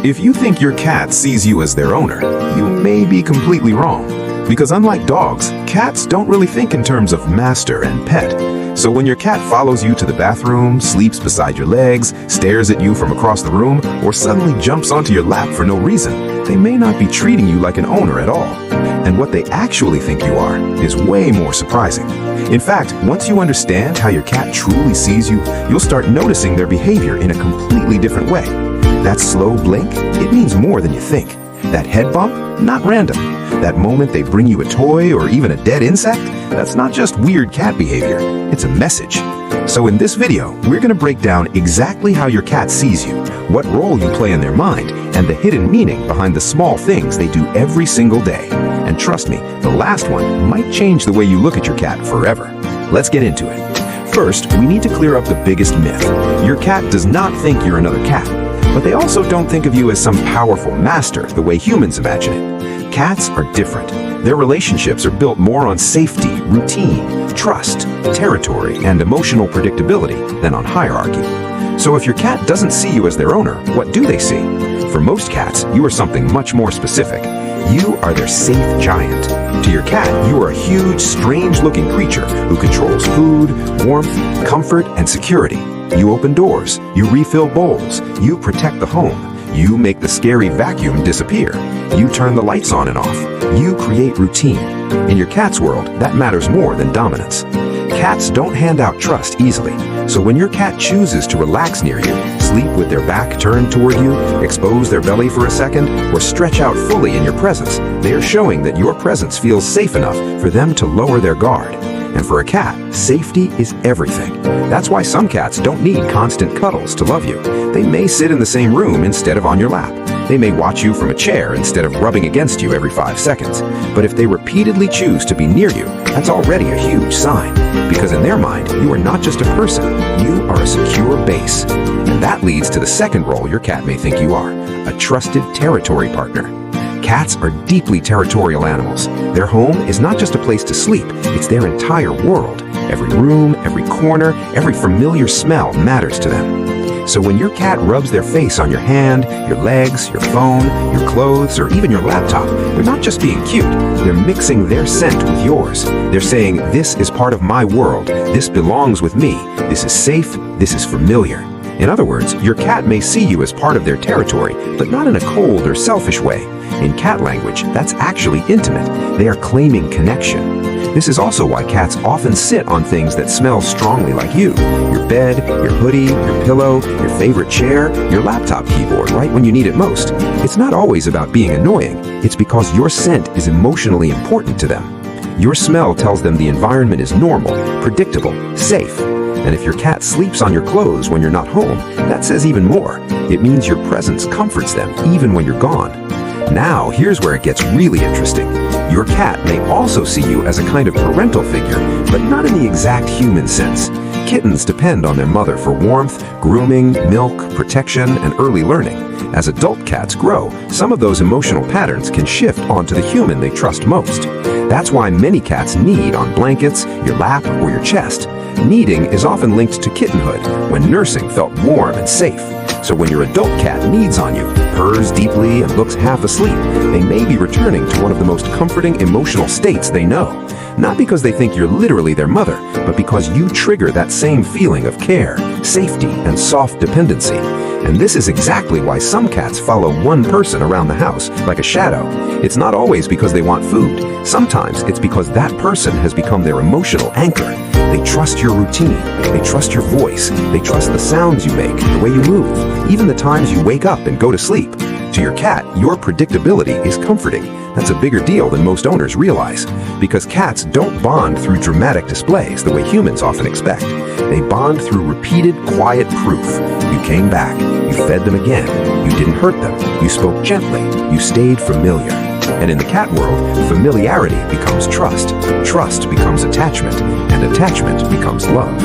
If you think your cat sees you as their owner, you may be completely wrong. Because unlike dogs, cats don't really think in terms of master and pet. So when your cat follows you to the bathroom, sleeps beside your legs, stares at you from across the room, or suddenly jumps onto your lap for no reason, they may not be treating you like an owner at all. And what they actually think you are is way more surprising. In fact, once you understand how your cat truly sees you, you'll start noticing their behavior in a completely different way. That slow blink, it means more than you think. That head bump, not random. That moment they bring you a toy or even a dead insect, that's not just weird cat behavior, it's a message. So in this video, we're going to break down exactly how your cat sees you, what role you play in their mind, and the hidden meaning behind the small things they do every single day. And trust me, the last one might change the way you look at your cat forever. Let's get into it. First, we need to clear up the biggest myth. Your cat does not think you're another cat. But they also don't think of you as some powerful master the way humans imagine it. Cats are different. Their relationships are built more on safety, routine, trust, territory, and emotional predictability than on hierarchy. So if your cat doesn't see you as their owner, what do they see? For most cats, you are something much more specific. You are their safe giant. To your cat, you are a huge, strange-looking creature who controls food, warmth, comfort, and security. You open doors, you refill bowls, you protect the home, you make the scary vacuum disappear, you turn the lights on and off, you create routine. In your cat's world, that matters more than dominance. Cats don't hand out trust easily, so when your cat chooses to relax near you, sleep with their back turned toward you, expose their belly for a second, or stretch out fully in your presence, they are showing that your presence feels safe enough for them to lower their guard. And for a cat, safety is everything. That's why some cats don't need constant cuddles to love you. They may sit in the same room instead of on your lap. They may watch you from a chair instead of rubbing against you every 5 seconds. But if they repeatedly choose to be near you, that's already a huge sign. Because in their mind, you are not just a person, you are a secure base. And that leads to the second role your cat may think you are, a trusted territory partner. Cats are deeply territorial animals. Their home is not just a place to sleep, it's their entire world. Every room, every corner, every familiar smell matters to them. So when your cat rubs their face on your hand, your legs, your phone, your clothes, or even your laptop, they're not just being cute, they're mixing their scent with yours. They're saying, this is part of my world, this belongs with me, this is safe, this is familiar. In other words, your cat may see you as part of their territory, but not in a cold or selfish way. In cat language, that's actually intimate. They are claiming connection. This is also why cats often sit on things that smell strongly like you. Your bed, your hoodie, your pillow, your favorite chair, your laptop keyboard right when you need it most. It's not always about being annoying. It's because your scent is emotionally important to them. Your smell tells them the environment is normal, predictable, safe. And if your cat sleeps on your clothes when you're not home, that says even more. It means your presence comforts them even when you're gone. Now, here's where it gets really interesting. Your cat may also see you as a kind of parental figure, but not in the exact human sense. Kittens depend on their mother for warmth, grooming, milk, protection, and early learning. As adult cats grow, some of those emotional patterns can shift onto the human they trust most. That's why many cats knead on blankets, your lap, or your chest. Kneading is often linked to kittenhood, when nursing felt warm and safe. So when your adult cat kneads on you, purrs deeply, and looks half asleep, they may be returning to one of the most comforting emotional states they know. Not because they think you're literally their mother, but because you trigger that same feeling of care, safety, and soft dependency. And this is exactly why some cats follow one person around the house, like a shadow. It's not always because they want food. Sometimes it's because that person has become their emotional anchor. They trust your routine, they trust your voice, they trust the sounds you make, the way you move, even the times you wake up and go to sleep. To your cat, your predictability is comforting. That's a bigger deal than most owners realize. Because cats don't bond through dramatic displays the way humans often expect. They bond through repeated, quiet proof. You came back, you fed them again, you didn't hurt them, you spoke gently, you stayed familiar. And in the cat world, familiarity becomes trust, trust becomes attachment, and attachment becomes love.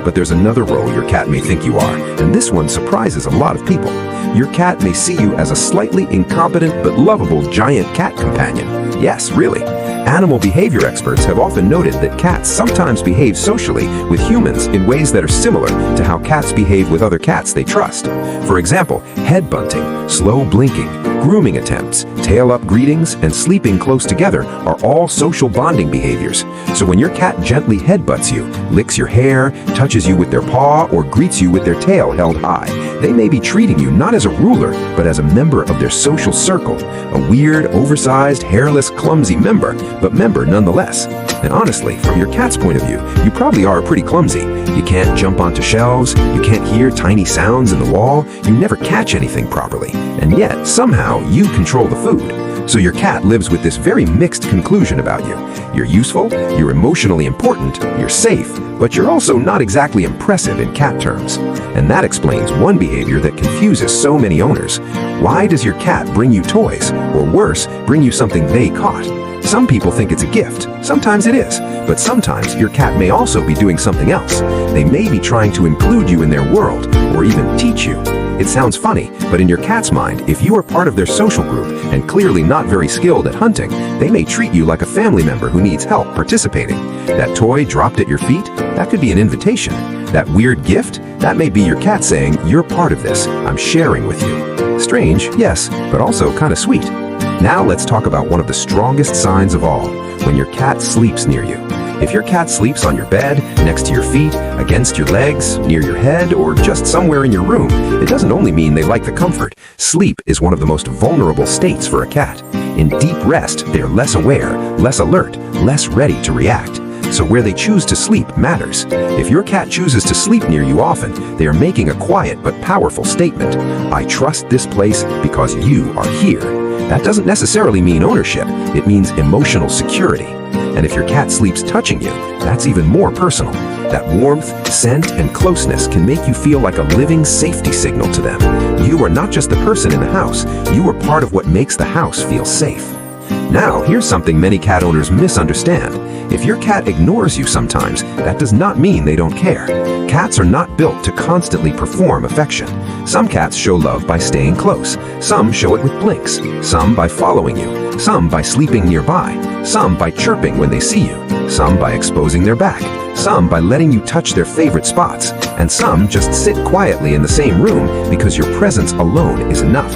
But there's another role your cat may think you are, and this one surprises a lot of people. Your cat may see you as a slightly incompetent but lovable giant cat companion. Yes, really. Animal behavior experts have often noted that cats sometimes behave socially with humans in ways that are similar to how cats behave with other cats they trust. For example, head bunting, slow blinking, grooming attempts, tail-up greetings, and sleeping close together are all social bonding behaviors. So when your cat gently headbutts you, licks your hair, touches you with their paw, or greets you with their tail held high, they may be treating you not as a ruler, but as a member of their social circle. A weird, oversized, hairless, clumsy member, but member nonetheless. And honestly, from your cat's point of view, you probably are pretty clumsy. You can't jump onto shelves, you can't hear tiny sounds in the wall, you never catch anything properly. And yet, somehow, you control the food. So your cat lives with this very mixed conclusion about you. You're useful, you're emotionally important, you're safe, but you're also not exactly impressive in cat terms. And that explains one behavior that confuses so many owners. Why does your cat bring you toys, or worse, bring you something they caught? Some people think it's a gift. Sometimes it is. But sometimes your cat may also be doing something else. They may be trying to include you in their world, or even teach you. It sounds funny, but in your cat's mind, if you are part of their social group and clearly not very skilled at hunting, they may treat you like a family member who needs help participating. That toy dropped at your feet? That could be an invitation. That weird gift? That may be your cat saying, "You're part of this. I'm sharing with you." Strange, yes, but also kind of sweet. Now let's talk about one of the strongest signs of all, when your cat sleeps near you. If your cat sleeps on your bed, next to your feet, against your legs, near your head, or just somewhere in your room, it doesn't only mean they like the comfort. Sleep is one of the most vulnerable states for a cat. In deep rest, they're less aware, less alert, less ready to react. So where they choose to sleep matters. If your cat chooses to sleep near you often, they are making a quiet but powerful statement. I trust this place because you are here. That doesn't necessarily mean ownership, it means emotional security. And if your cat sleeps touching you, that's even more personal. That warmth, scent, and closeness can make you feel like a living safety signal to them. You are not just the person in the house, you are part of what makes the house feel safe. Now, here's something many cat owners misunderstand. If your cat ignores you sometimes, that does not mean they don't care. Cats are not built to constantly perform affection. Some cats show love by staying close. Some show it with blinks. Some by following you. Some by sleeping nearby. Some by chirping when they see you. Some by exposing their back. Some by letting you touch their favorite spots. And some just sit quietly in the same room because your presence alone is enough.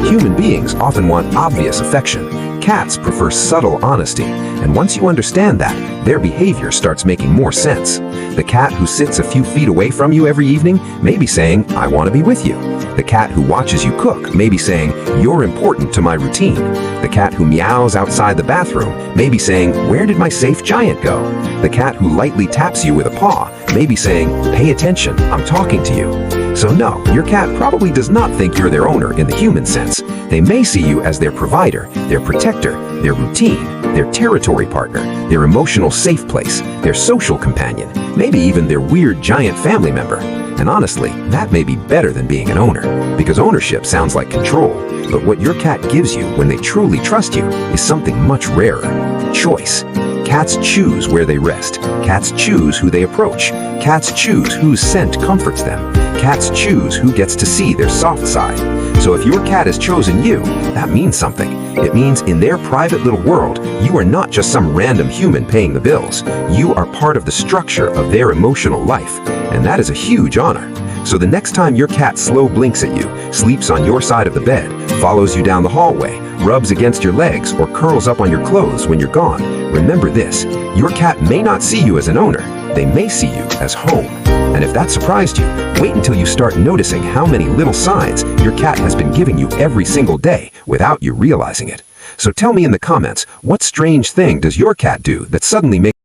Human beings often want obvious affection. Cats prefer subtle honesty, and once you understand that, their behavior starts making more sense. The cat who sits a few feet away from you every evening may be saying, "I want to be with you." The cat who watches you cook may be saying, "You're important to my routine." The cat who meows outside the bathroom may be saying, "Where did my safe giant go?" The cat who lightly taps you with a paw may be saying, "Pay attention, I'm talking to you." So no, your cat probably does not think you're their owner in the human sense. They may see you as their provider, their protector, their routine, their territory partner, their emotional safe place, their social companion, maybe even their weird giant family member. And honestly, that may be better than being an owner, because ownership sounds like control. But what your cat gives you when they truly trust you is something much rarer: choice. Cats choose where they rest. Cats choose who they approach. Cats choose whose scent comforts them. Cats choose who gets to see their soft side. So if your cat has chosen you, that means something. It means in their private little world, you are not just some random human paying the bills. You are part of the structure of their emotional life, and that is a huge honor. So the next time your cat slow blinks at you, sleeps on your side of the bed, follows you down the hallway, rubs against your legs, or curls up on your clothes when you're gone, remember this: your cat may not see you as an owner, they may see you as home. And if that surprised you, wait until you start noticing how many little signs your cat has been giving you every single day without you realizing it. So tell me in the comments, what strange thing does your cat do that suddenly makes